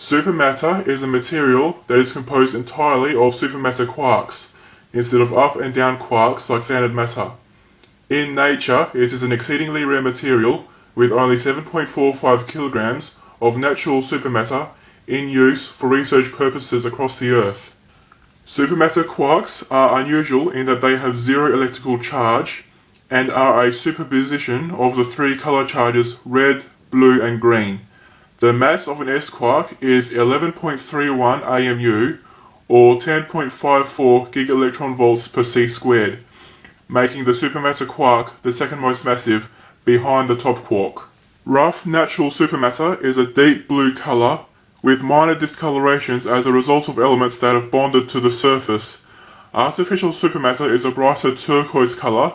Supermatter is a material that is composed entirely of supermatter quarks, instead of up and down quarks like standard matter. In nature, it is an exceedingly rare material with only 7.45 kilograms of natural supermatter in use for research purposes across the Earth. Supermatter quarks are unusual in that they have zero electrical charge and are a superposition of the three color charges red, blue, and green. The mass of an S quark is 11.31 AMU, or 10.54 gigaelectron per c squared, making the supermatter quark the second most massive behind the top quark. Rough natural supermatter is a deep blue color with minor discolorations as a result of elements that have bonded to the surface. Artificial supermatter is a brighter turquoise color,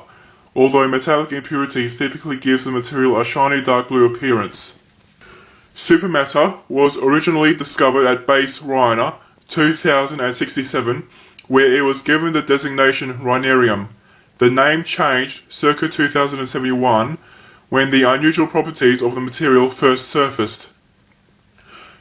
although metallic impurities typically gives the material a shiny dark blue appearance. Supermatter was originally discovered at Base Rhina 2067, where it was given the designation Rhinarium. The name changed circa 2071 when the unusual properties of the material first surfaced.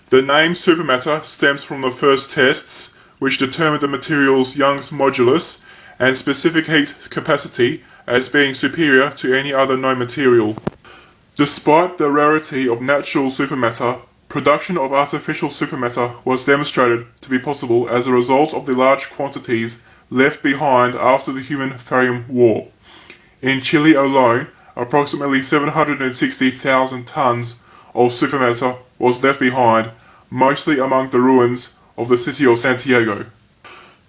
The name supermatter stems from the first tests, which determined the material's Young's modulus and specific heat capacity as being superior to any other known material. Despite the rarity of natural supermatter, production of artificial supermatter was demonstrated to be possible as a result of the large quantities left behind after the human-Thorium War. In Chile alone, approximately 760,000 tons of supermatter was left behind, mostly among the ruins of the city of Santiago.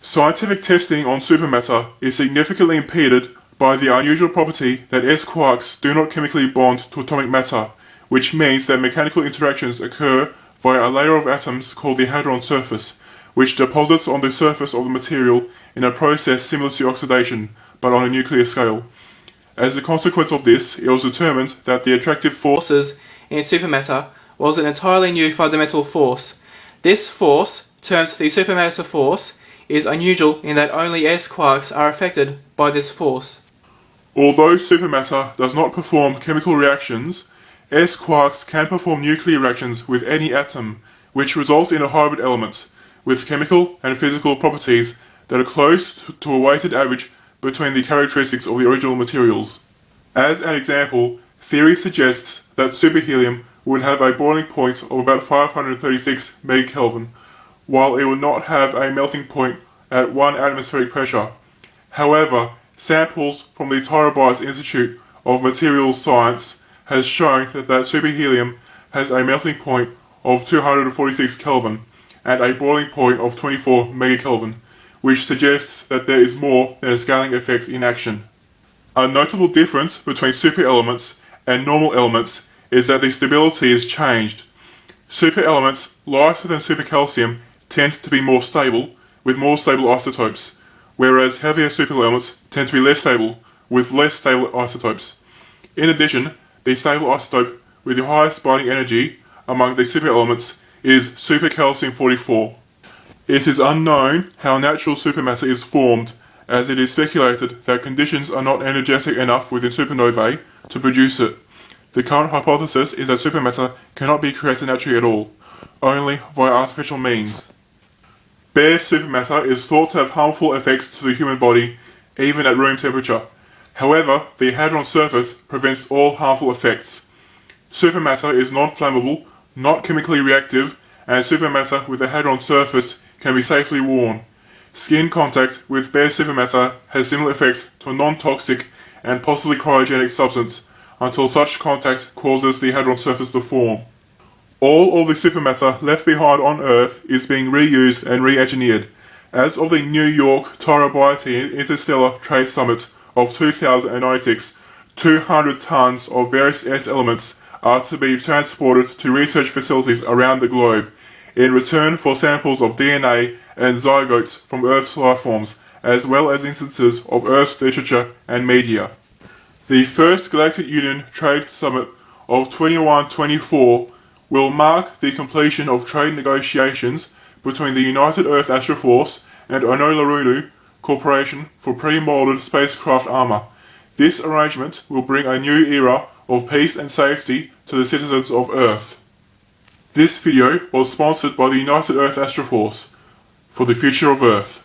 Scientific testing on supermatter is significantly impeded by the unusual property that S quarks do not chemically bond to atomic matter, which means that mechanical interactions occur via a layer of atoms called the hadron surface, which deposits on the surface of the material in a process similar to oxidation, but on a nuclear scale. As a consequence of this, it was determined that the attractive forces in supermatter was an entirely new fundamental force. This force, termed the supermatter force, is unusual in that only S quarks are affected by this force. Although supermatter does not perform chemical reactions, S quarks can perform nuclear reactions with any atom, which results in a hybrid element, with chemical and physical properties that are close to a weighted average between the characteristics of the original materials. As an example, theory suggests that superhelium would have a boiling point of about 536 megakelvin, while it would not have a melting point at 1 atmospheric pressure. However, samples from the Terabytes Institute of Materials Science has shown that superhelium has a melting point of 246 Kelvin and a boiling point of 24 megakelvin, which suggests that there is more than a scaling effect in action. A notable difference between superelements and normal elements is that the stability is changed. Superelements lighter than supercalcium tend to be more stable, with more stable isotopes, whereas heavier superelements tend to be less stable, with less stable isotopes. In addition, the stable isotope with the highest binding energy among the superelements is supercalcium-44. It is unknown how natural supermatter is formed, as it is speculated that conditions are not energetic enough within supernovae to produce it. The current hypothesis is that supermatter cannot be created naturally at all, only via artificial means. Bare supermatter is thought to have harmful effects to the human body, even at room temperature. However, the hadron surface prevents all harmful effects. Supermatter is non-flammable, not chemically reactive, and supermatter with a hadron surface can be safely worn. Skin contact with bare supermatter has similar effects to a non-toxic and possibly cryogenic substance, until such contact causes the hadron surface to form. All of the supermatter left behind on Earth is being reused and re-engineered. As of the New York Terabyte Interstellar Trace Summit of 2096, 200 tons of various S elements are to be transported to research facilities around the globe, in return for samples of DNA and zygotes from Earth's lifeforms, as well as instances of Earth's literature and media. The first Galactic Union Trade Summit of 2124 will mark the completion of trade negotiations between the United Earth Astroforce and Honolulu Corporation for pre-molded spacecraft armor. This arrangement will bring a new era of peace and safety to the citizens of Earth. This video was sponsored by the United Earth Astroforce for the future of Earth.